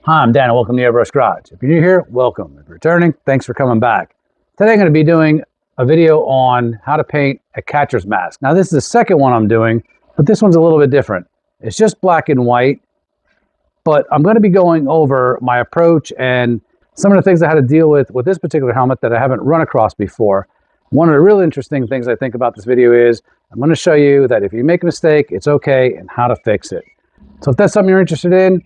Hi, I'm Dan and welcome to the Airbrush Garage. If you're new here, welcome. If you're returning, thanks for coming back. Today I'm going to be doing a video on how to paint a catcher's mask. Now this is the second one I'm doing, but this one's a little bit different. It's just black and white, but I'm going to be going over my approach and some of the things I had to deal with this particular helmet that I haven't run across before. One of the really interesting things I think about this video is I'm going to show you that if you make a mistake, it's okay and how to fix it. So if that's something you're interested in,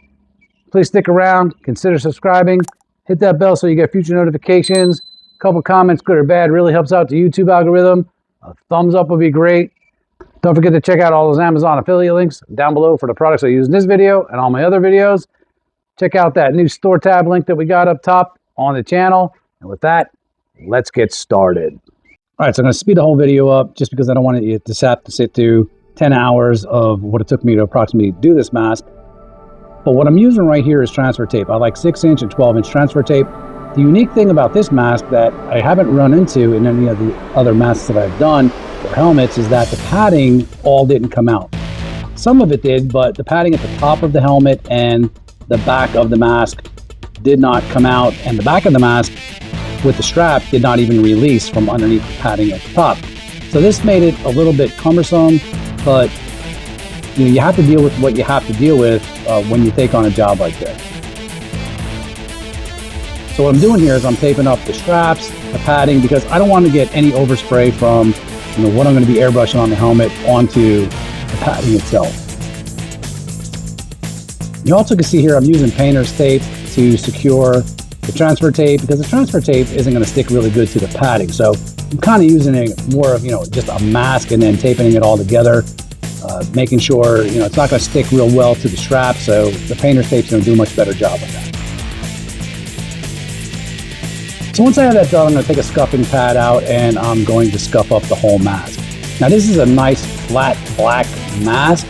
please stick around, consider subscribing, hit that bell so you get future notifications. A couple comments, good or bad, really helps out the YouTube algorithm. A thumbs up would be great. Don't forget to check out all those Amazon affiliate links down below for the products I use in this video and all my other videos. Check out that new store tab link that we got up top on the channel. And with that, let's get started. All right, so I'm going to speed the whole video up just because I don't want you to have to sit through 10 hours of what it took me to approximately do this mask. But what I'm using right here is transfer tape. I like 6-inch and 12-inch transfer tape. The unique thing about this mask that I haven't run into in any of the other masks that I've done for helmets is that the padding all didn't come out. Some of it did, but the padding at the top of the helmet and the back of the mask did not come out, and the back of the mask with the strap did not even release from underneath the padding at the top. So this made it a little bit cumbersome, but you have to deal with what you have to deal with when you take on a job like this. So what I'm doing here is I'm taping up the straps, the padding, because I don't want to get any overspray from what I'm going to be airbrushing on the helmet onto the padding itself. You also can see here I'm using painter's tape to secure the transfer tape because the transfer tape isn't going to stick really good to the padding. So I'm kind of using it more of just a mask and then taping it all together. Making sure it's not going to stick real well to the strap, so the painter's tape's going to do a much better job of that. So once I have that done, I'm going to take a scuffing pad out and I'm going to scuff up the whole mask. Now this is a nice flat black mask,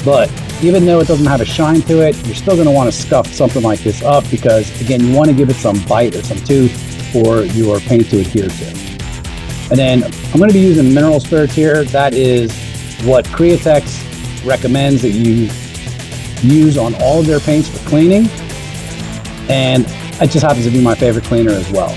but even though it doesn't have a shine to it, you're still going to want to scuff something like this up because, again, you want to give it some bite or some tooth for your paint to adhere to. And then I'm going to be using mineral spirits here. That is what Createx recommends that you use on all of their paints for cleaning, and it just happens to be my favorite cleaner as well.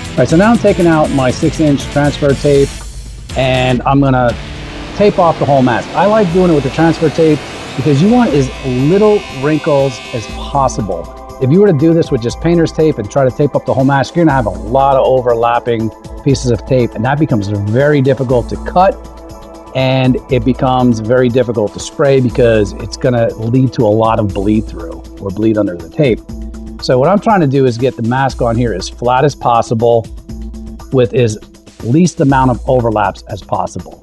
All right, so now I'm taking out my 6-inch transfer tape and I'm gonna tape off the whole mask. I like doing it with the transfer tape because you want as little wrinkles as possible. If you were to do this with just painter's tape and try to tape up the whole mask, you're gonna have a lot of overlapping pieces of tape, and that becomes very difficult to cut, and it becomes very difficult to spray because it's gonna lead to a lot of bleed through or bleed under the tape. So what I'm trying to do is get the mask on here as flat as possible with as least amount of overlaps as possible.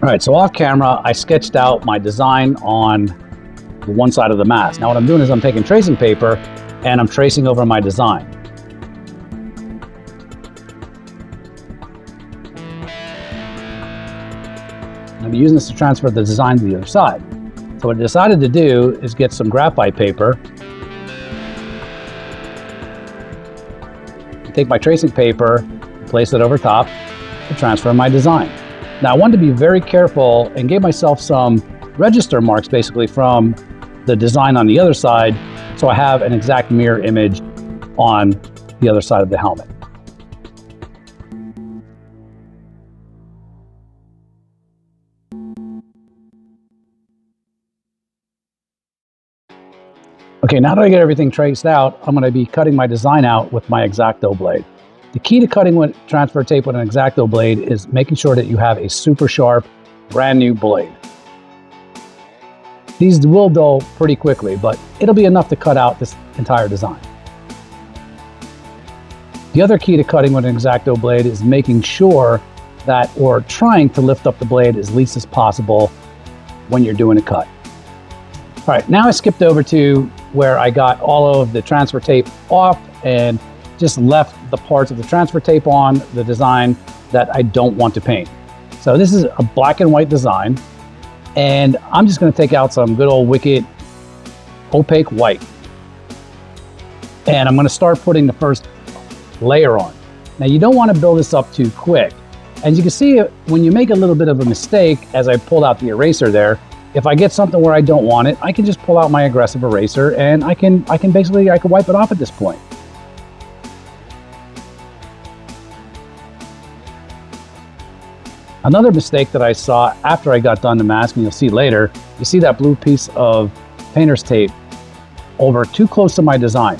All right, so off camera, I sketched out my design on the one side of the mask. Now what I'm doing is I'm taking tracing paper and I'm tracing over my design. I'm using this to transfer the design to the other side. So what I decided to do is get some graphite paper, take my tracing paper, place it over top to transfer my design. Now I wanted to be very careful and gave myself some register marks basically from the design on the other side so I have an exact mirror image on the other side of the helmet. Okay, now that I get everything traced out, I'm going to be cutting my design out with my X-Acto blade. The key to cutting with transfer tape with an X-Acto blade is making sure that you have a super sharp, brand new blade. These will dull pretty quickly, but it'll be enough to cut out this entire design. The other key to cutting with an X-Acto blade is making sure that, or trying to lift up the blade as least as possible when you're doing a cut. All right, now I skipped over to where I got all of the transfer tape off and just left the parts of the transfer tape on the design that I don't want to paint. So this is a black and white design, And I'm just going to take out some good old wicked opaque white. And I'm going to start putting the first layer on. Now you don't want to build this up too quick. As you can see, when you make a little bit of a mistake, as I pulled out the eraser there, if I get something where I don't want it, I can just pull out my aggressive eraser and I can wipe it off at this point. Another mistake that I saw after I got done the mask, and you'll see later, you see that blue piece of painter's tape over too close to my design.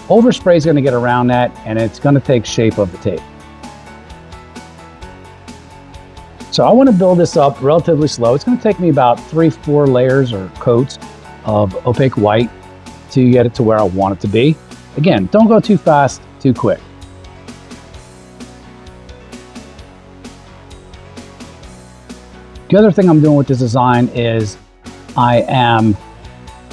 Overspray is going to get around that and it's going to take shape of the tape. So I want to build this up relatively slow. It's going to take me about 3-4 layers or coats of opaque white to get it to where I want it to be. Again, don't go too fast, too quick. The other thing I'm doing with this design is I am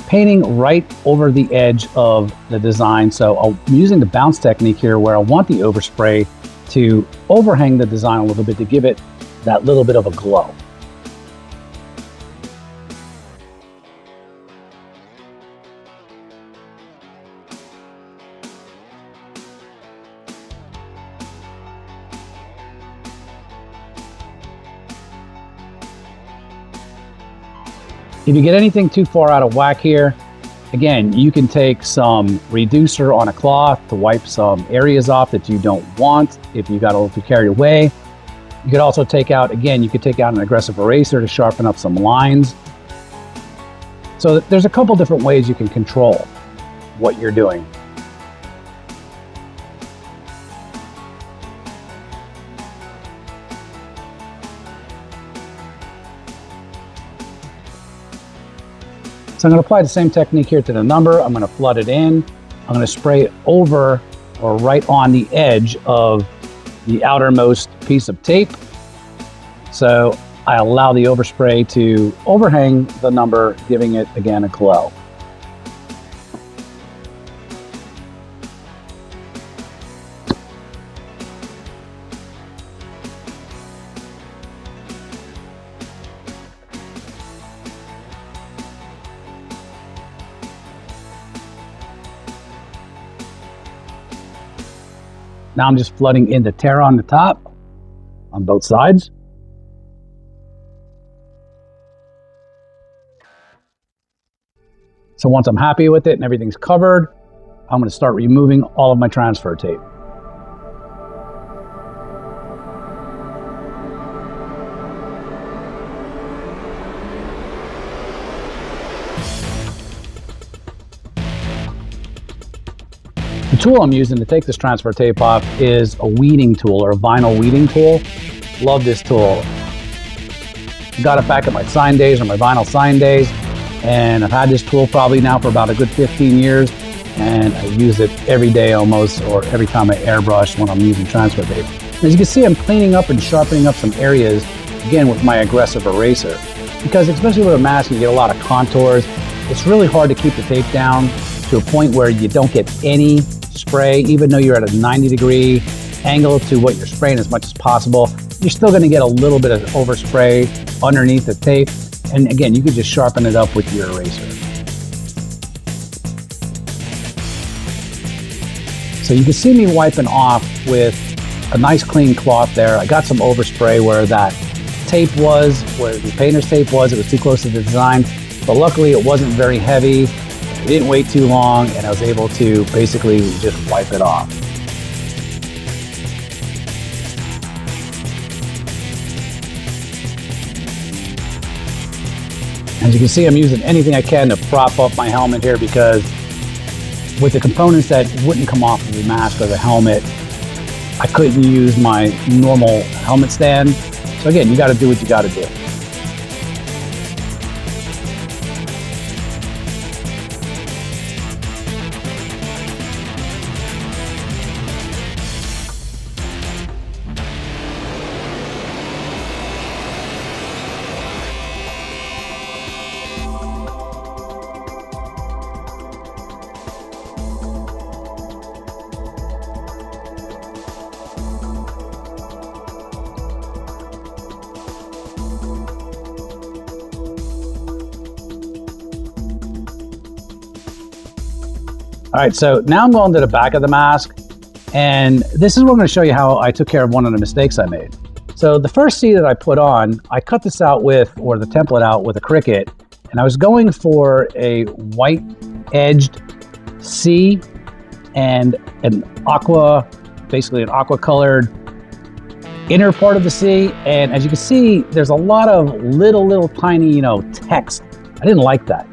painting right over the edge of the design. So I'm using the bounce technique here where I want the overspray to overhang the design a little bit to give it that little bit of a glow. If you get anything too far out of whack here, again, you can take some reducer on a cloth to wipe some areas off that you don't want if you got a little carried away. You could also take out, again, you could take out an aggressive eraser to sharpen up some lines. So there's a couple different ways you can control what you're doing. So I'm going to apply the same technique here to the number. I'm going to flood it in. I'm going to spray it over or right on the edge of the outermost piece of tape. So I allow the overspray to overhang the number, giving it, again, a glow. Now I'm just flooding in the tear on the top on both sides. So once I'm happy with it and everything's covered, I'm going to start removing all of my transfer tape. The tool I'm using to take this transfer tape off is a weeding tool or a vinyl weeding tool. Love this tool. I got it back at my sign days or my vinyl sign days, and I've had this tool probably now for about a good 15 years, and I use it every day almost, or every time I airbrush when I'm using transfer tape. As you can see, I'm cleaning up and sharpening up some areas, again with my aggressive eraser, because especially with a mask you get a lot of contours. It's really hard to keep the tape down to a point where you don't get any spray, even though you're at a 90-degree angle to what you're spraying as much as possible. You're still going to get a little bit of overspray underneath the tape. And again, you can just sharpen it up with your eraser. So you can see me wiping off with a nice clean cloth there. I got some overspray where that tape was, where the painter's tape was. It was too close to the design, but luckily it wasn't very heavy. It didn't wait too long, and I was able to basically just wipe it off. As you can see, I'm using anything I can to prop up my helmet here, because with the components that wouldn't come off of the mask or the helmet, I couldn't use my normal helmet stand. So again, you got to do what you got to do. All right, so now I'm going to the back of the mask, and this is where I'm going to show you how I took care of one of the mistakes I made. So the first C that I put on, I cut this out with, or the template out with a Cricut, and I was going for a white edged C and an aqua, basically an aqua colored inner part of the C. And as you can see, there's a lot of little tiny, text. I didn't like that.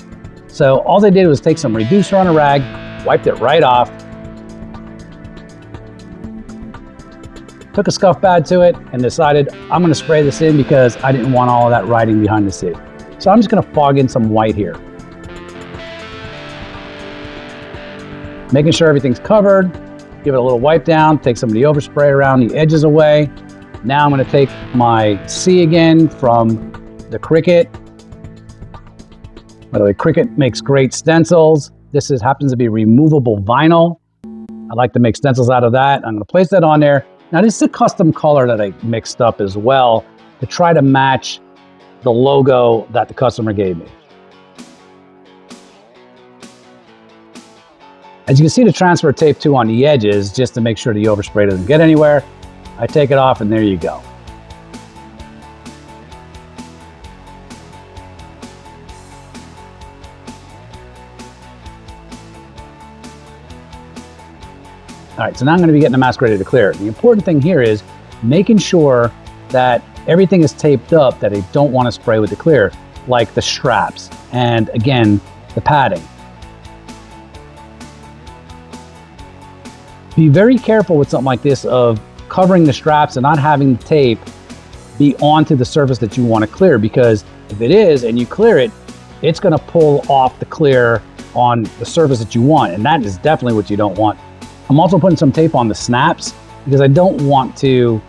So all they did was take some reducer on a rag, wiped it right off, took a scuff pad to it, and decided I'm going to spray this in because I didn't want all of that writing behind the C. So I'm just going to fog in some white here. Making sure everything's covered, give it a little wipe down, take some of the overspray around the edges away. Now I'm going to take my C again from the Cricut. By the way, Cricut makes great stencils. This happens to be removable vinyl. I like to make stencils out of that. I'm going to place that on there. Now this is a custom color that I mixed up as well to try to match the logo that the customer gave me. As you can see the transfer tape too on the edges, just to make sure the overspray doesn't get anywhere. I take it off and there you go. All right, so now I'm going to be getting the mask ready to clear. The important thing here is making sure that everything is taped up that I don't want to spray with the clear, like the straps and again, the padding. Be very careful with something like this of covering the straps and not having the tape be onto the surface that you want to clear, because if it is and you clear it, it's going to pull off the clear on the surface that you want, and that is definitely what you don't want. I'm also putting some tape on the snaps because I don't want to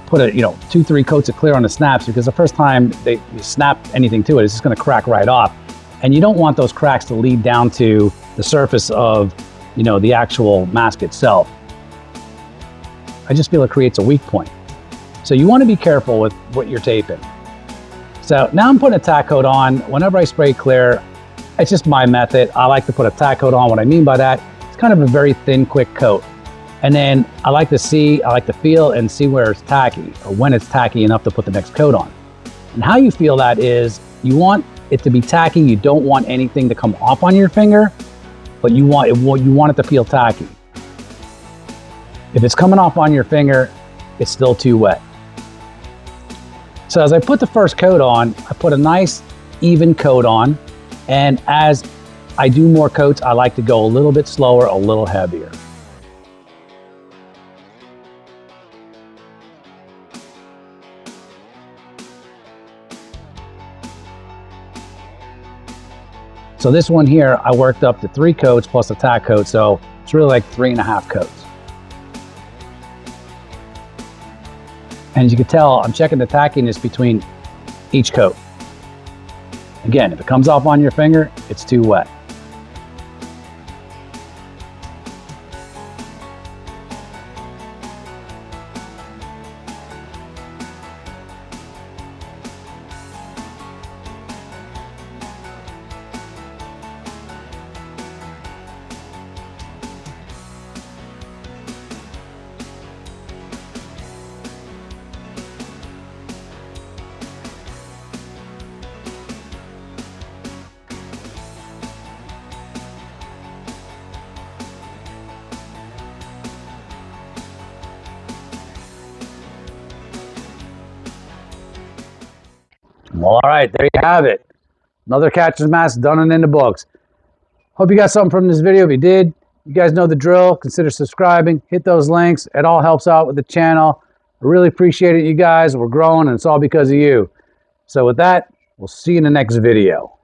put a 2-3 coats of clear on the snaps, because the first time you snap anything to it, it's just going to crack right off, and you don't want those cracks to lead down to the surface of the actual mask itself. I just feel it creates a weak point. So you want to be careful with what you're taping. So now I'm putting a tack coat on. Whenever I spray clear, it's just my method. I like to put a tack coat on. What I mean by that, it's kind of a very thin, quick coat. And then I like to feel and see where it's tacky, or when it's tacky enough to put the next coat on. And how you feel that is, you want it to be tacky. You don't want anything to come off on your finger, but you want it to feel tacky. If it's coming off on your finger, it's still too wet. So as I put the first coat on, I put a nice even coat on, and as I do more coats, I like to go a little bit slower, a little heavier. So this one here, I worked up to 3 coats plus a tack coat, so it's really like 3.5 coats. And as you can tell, I'm checking the tackiness between each coat. Again, if it comes off on your finger, it's too wet. All right, there you have it. Another catcher's mask done and in the books. Hope you got something from this video. If you did, you guys know the drill. Consider subscribing, hit those links. It all helps out with the channel. I really appreciate it, you guys. We're growing, and it's all because of you. So with that, we'll see you in the next video.